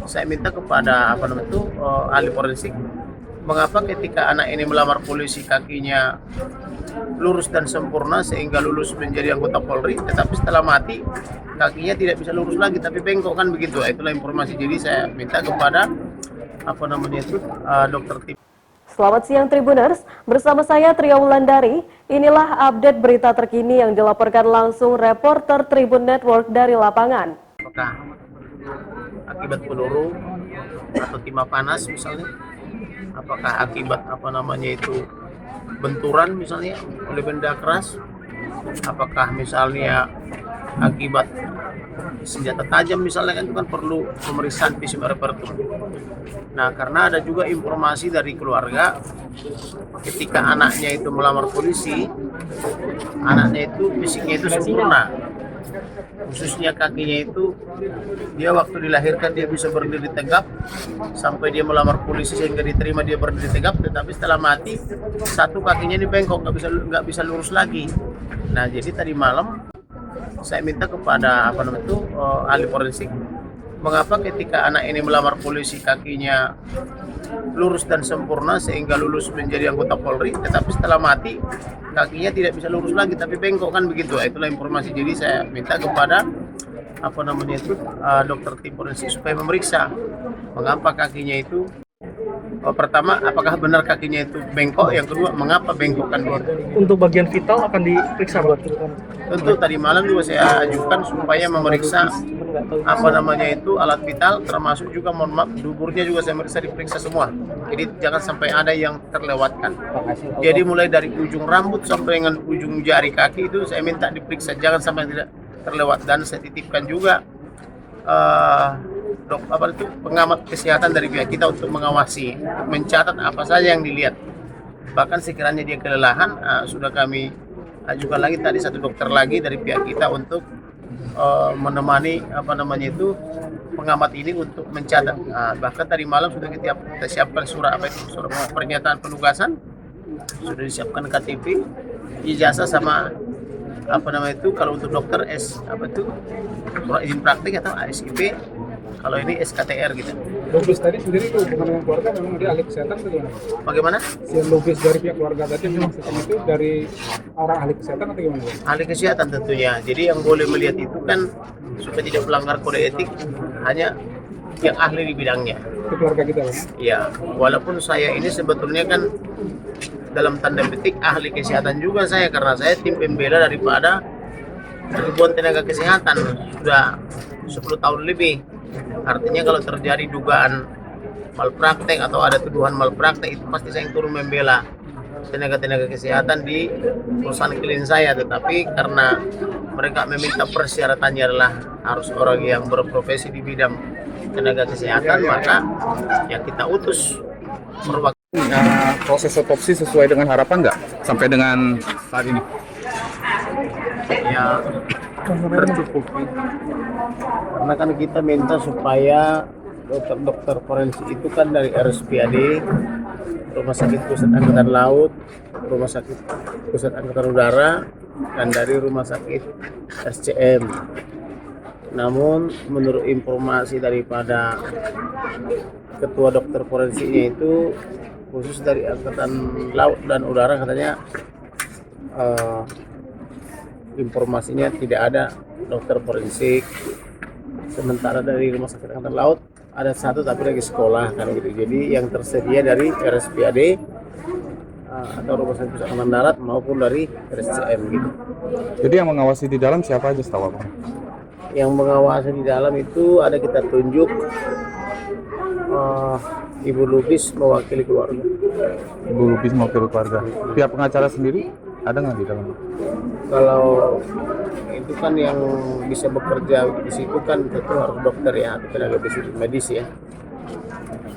saya minta kepada ahli forensik, mengapa ketika anak ini melamar polisi kakinya lurus dan sempurna sehingga lulus menjadi anggota Polri, tetapi setelah mati kakinya tidak bisa lurus lagi tapi bengkok, kan begitu. Itulah informasi. Jadi saya minta kepada dokter tim. Selamat siang Tribuners, bersama saya Tria Wulandari. Inilah update berita terkini yang dilaporkan langsung reporter Tribun Network dari lapangan. Apakah akibat peluru atau timah panas misalnya? Apakah akibat benturan misalnya oleh benda keras? Apakah misalnya akibat senjata tajam misalnya, kan itu kan perlu pemeriksaan visum et repertum. Nah, karena ada juga informasi dari keluarga ketika anaknya itu melamar polisi, anaknya itu fisiknya itu sempurna, khususnya kakinya itu, dia waktu dilahirkan dia bisa berdiri tegap sampai dia melamar polisi sehingga diterima dia berdiri tegap, tetapi setelah mati satu kakinya ini bengkok, nggak bisa lurus lagi. Nah, jadi tadi malam saya minta kepada ahli forensik, mengapa ketika anak ini melamar polisi kakinya lurus dan sempurna sehingga lulus menjadi anggota Polri, tetapi setelah mati kakinya tidak bisa lurus lagi tapi bengkok, kan begitu. Itulah informasi. Jadi saya minta kepada dokter tim forensik supaya memeriksa mengapa kakinya itu, pertama apakah benar kakinya itu bengkok, yang kedua mengapa bengkok, kan begitu. Untuk bagian vital akan diperiksa, Pak? Tentu tadi malam juga saya ajukan supaya memeriksa alat vital, termasuk juga mohon maaf duburnya juga saya diperiksa semua. Jadi jangan sampai ada yang terlewatkan. Jadi mulai dari ujung rambut sampai dengan ujung jari kaki itu saya minta diperiksa, jangan sampai tidak terlewat. Dan saya titipkan juga pengamat kesehatan dari pihak kita untuk mengawasi, mencatat apa saja yang dilihat. Bahkan sekiranya dia kelelahan, sudah kami ajukan lagi tadi satu dokter lagi dari pihak kita untuk menemani pengamat ini untuk mencatat. Bahkan tadi malam sudah kita siapkan surat pernyataan penugasan, sudah disiapkan KTP, ijazah sama kalau untuk dokter surat izin praktik atau ASIP, kalau ini SKTR gitu. Logis tadi sendiri itu hubungan dengan keluarga memang dia ahli kesehatan atau gimana? Bagaimana? Yang logis dari pihak keluarga tadi maksudnya itu dari orang ahli kesehatan atau gimana? Ahli kesehatan tentunya. Jadi yang boleh melihat itu kan supaya tidak melanggar kode etik hanya yang ahli di bidangnya. Itu keluarga kita kan? Iya, walaupun saya ini sebetulnya kan dalam tanda petik ahli kesehatan juga saya, karena saya tim pembela daripada ribuan tenaga kesehatan sudah 10 tahun lebih. Artinya kalau terjadi dugaan malpraktek atau ada tuduhan malpraktek, itu pasti saya yang turun membela tenaga-tenaga kesehatan di perusahaan klien saya. Tetapi karena mereka meminta persyaratannya adalah harus orang yang berprofesi di bidang tenaga kesehatan, maka ya kita utus perwakilan. Proses otopsi sesuai dengan harapan nggak sampai dengan saat ini? Ya, tercukupi. Karena kan kita minta supaya dokter-dokter forensik itu kan dari RSPAD, Rumah Sakit Pusat Angkatan Laut, Rumah Sakit Pusat Angkatan Udara, dan dari Rumah Sakit SCM. Namun menurut informasi daripada ketua dokter forensiknya itu, khusus dari Angkatan Laut dan Udara, katanya informasinya tidak ada dokter forensik. Sementara dari Rumah Sakit Angkatan Laut ada satu tapi lagi sekolah, kan gitu. Jadi yang tersedia dari RSPAD atau Rumah Sakit Pusat Angkatan Darat maupun dari RSCM gitu. Jadi yang mengawasi di dalam siapa aja setahu Abang? Yang mengawasi di dalam itu ada kita tunjuk Ibu Lubis mewakili keluarga. Ibu Lubis mewakili keluarga. Pihak pengacara sendiri ada nggak di dalam? Kalau itu kan yang bisa bekerja di situ kan tentu harus dokter ya, atau tenaga medis ya.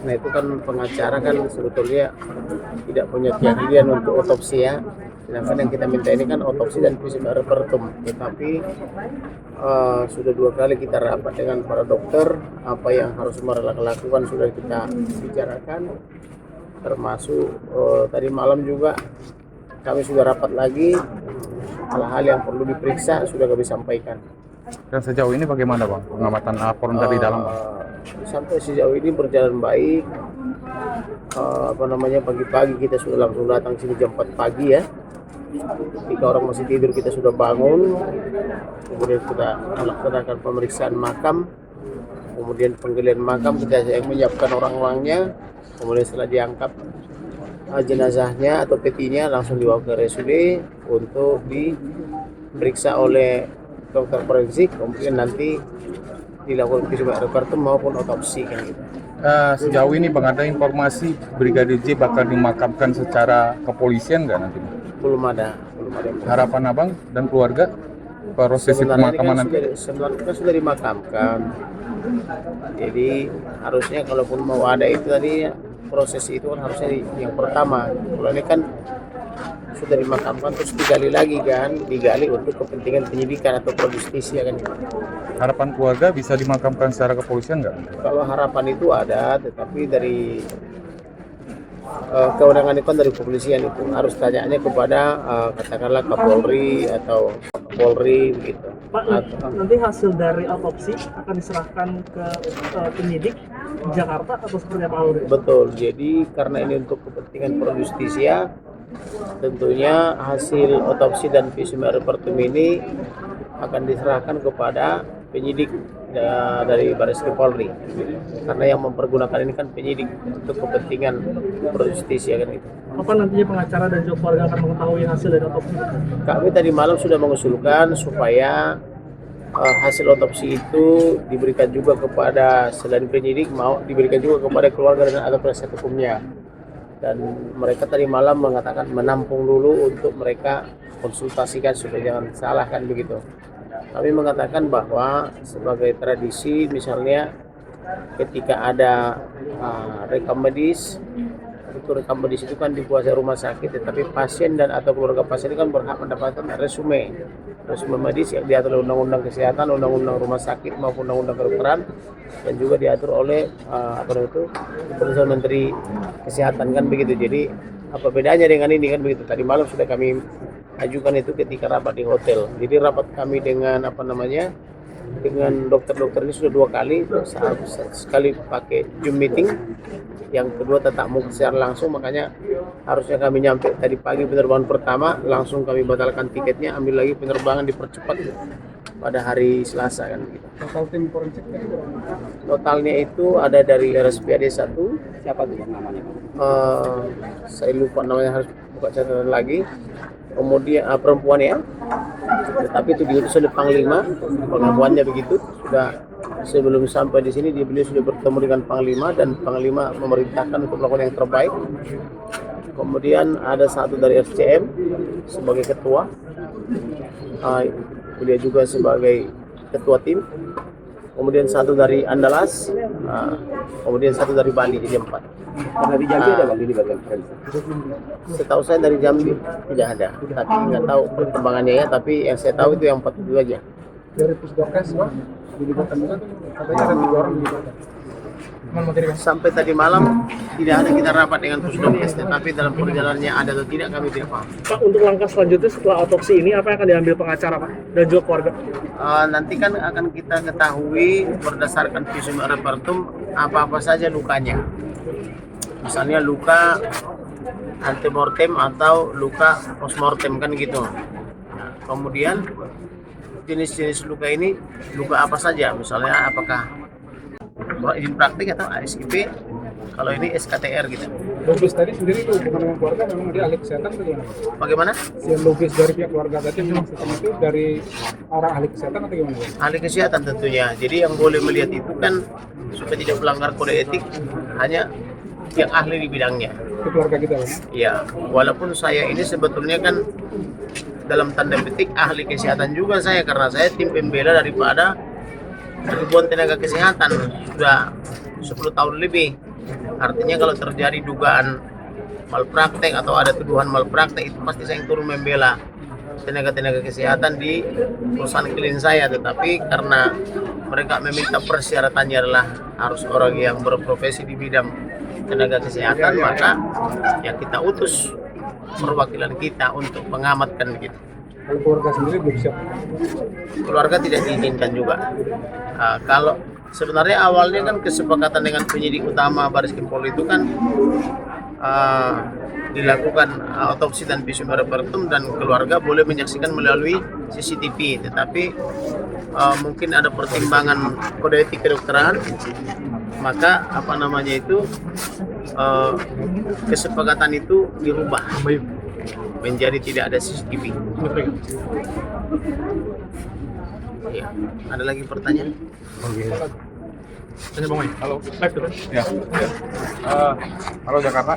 Nah itu kan pengacara kan sebetulnya tidak punya keahlian untuk otopsi ya. Sedangkan yang kita minta ini kan otopsi dan visum et repertum. Tetapi sudah 2 kali kita rapat dengan para dokter, apa yang harus mereka lakukan sudah kita bicarakan. Termasuk tadi malam juga kami sudah rapat lagi, hal-hal yang perlu diperiksa sudah kami sampaikan. Dan sejauh ini bagaimana Bang pengamatan laporan dari dalam Bang? sampai sejauh ini berjalan baik. Pagi-pagi kita sudah langsung datang sini jam 4 pagi ya. Ketika orang masih tidur kita sudah bangun, kemudian kita melaksanakan pemeriksaan makam, kemudian penggalian makam kita yang menyiapkan orang-orangnya, kemudian setelah diangkat jenazahnya atau petinya langsung dibawa ke RSUD untuk diperiksa oleh dokter forensik, kemudian nanti dilakukan visum et repertum maupun otopsi kan gitu. Sejauh ini Bang, ada informasi Brigadir J bakal dimakamkan secara kepolisian nggak nanti? Belum ada. Harapan Abang dan keluarga proses pemakaman nanti? Sebenarnya sudah dimakamkan. Jadi harusnya kalaupun mau ada itu tadi proses itu kan harusnya yang pertama. Kalau ini kan sudah dimakamkan terus digali lagi kan, digali untuk kepentingan penyidikan atau justisia kan. Harapan keluarga bisa dimakamkan secara kepolisian nggak? Kalau harapan itu ada, tetapi dari kewenangan itu kan dari kepolisian itu harus tanyanya kepada katakanlah Kapolri atau Polri begitu. Pak, nanti hasil dari otopsi akan diserahkan ke penyidik Jakarta atau seperti apa? Betul. Jadi karena ini untuk kepentingan justisia, tentunya hasil otopsi dan visum et repertum ini akan diserahkan kepada penyidik dari Bareskrim Polri, karena yang mempergunakan ini kan penyidik untuk kepentingan justisia kan itu. Apa nantinya pengacara dan juga keluarga akan mengetahui hasil dari otopsi? Kami tadi malam sudah mengusulkan supaya hasil otopsi itu diberikan juga kepada selain penyidik, mau diberikan juga kepada keluarga dan atau penasihat hukumnya. Dan mereka tadi malam mengatakan menampung dulu untuk mereka konsultasikan supaya jangan salah kan begitu. Kami mengatakan bahwa sebagai tradisi misalnya ketika ada rekam medis, itu rekam medis itu kan dikuasai rumah sakit, tetapi pasien dan atau keluarga pasien itu kan berhak mendapatkan resume medis yang diatur oleh Undang-Undang Kesehatan, Undang-Undang Rumah Sakit maupun Undang-Undang Kedokteran, dan juga diatur oleh Keputusan Menteri Kesehatan kan begitu. Jadi apa bedanya dengan ini kan begitu. Tadi malam sudah kami ajukan itu ketika rapat di hotel. Jadi rapat kami dengan dengan dokter-dokter ini sudah 2 kali, sekali pakai Zoom meeting, yang kedua tatap muka secara langsung. Makanya harusnya kami nyampe tadi pagi penerbangan pertama, langsung kami batalkan tiketnya, ambil lagi penerbangan dipercepat pada hari Selasa kan gitu. Total tim forensik tadi berapa? Totalnya itu ada dari RSPAD 1. Siapa tuh namanya? Saya lupa namanya, harus buka catatan lagi. Kemudian perempuan ya, tetapi itu diutus oleh Panglima, pengakuannya begitu. Sudah sebelum sampai di sini beliau sudah bertemu dengan Panglima dan Panglima memerintahkan untuk melakukan yang terbaik. Kemudian ada satu dari RCM sebagai ketua, beliau juga sebagai ketua tim. Kemudian satu dari Andalas, kemudian satu dari Bali, jadi 4. Dari Jambi ada nggak di bagian forensik? Setahu saya dari Jambi tidak ada, tapi nggak tahu perkembangannya ya. Tapi yang saya tahu itu yang 42 aja. Dari Pusdokes dilibatkan juga tuh, katanya ada 3 orang dilibatkan. Sampai tadi malam tidak ada kita rapat dengan Pusdokes, tapi dalam perjalanannya ada atau tidak kami tidak paham. Pak, untuk langkah selanjutnya setelah otopsi ini apa yang akan diambil pengacara Pak dan juga keluarga? Nanti kan akan kita ketahui berdasarkan visum et repertum apa-apa saja lukanya. Misalnya luka antemortem atau luka postmortem kan gitu. Nah, kemudian jenis-jenis luka ini luka apa saja? Misalnya apakah izin praktik atau ASIP? Kalau ini SKTR gitu. Logis tadi sendiri itu hubungan dengan keluarga memang dia ahli kesehatan atau gimana? Bagaimana? Yang logis dari pihak keluarga tadi maksudnya itu dari orang ahli kesehatan atau gimana? Ahli kesehatan tentunya. Jadi yang boleh melihat itu kan supaya tidak melanggar kode etik hanya yang ahli di bidangnya. Itu keluarga kita kan? Ya, walaupun saya ini sebetulnya kan dalam tanda petik ahli kesehatan juga saya, karena saya tim pembela daripada ribuan tenaga kesehatan sudah 10 tahun lebih. Artinya kalau terjadi dugaan malpraktek atau ada tuduhan malpraktek, itu pasti saya yang turun membela tenaga-tenaga kesehatan di perusahaan klien saya. Tetapi karena mereka meminta persyaratannya adalah harus orang yang berprofesi di bidang tenaga kesehatan, maka ya kita utus perwakilan kita untuk mengamatkan begitu. Kalau keluarga sendiri belum siap. Keluarga tidak diizinkan juga. Kalau sebenarnya awalnya kan kesepakatan dengan penyidik utama Baris Krim Polri itu kan dilakukan otopsi dan visum repertum dan keluarga boleh menyaksikan melalui CCTV, tetapi mungkin ada pertimbangan kode etik kedokteran, maka kesepakatan itu dirubah menjadi tidak ada CCTV. Ya, ada lagi pertanyaan? Tanya Bang Mai. Halo. Live tuh kan? Ya. Halo Jakarta.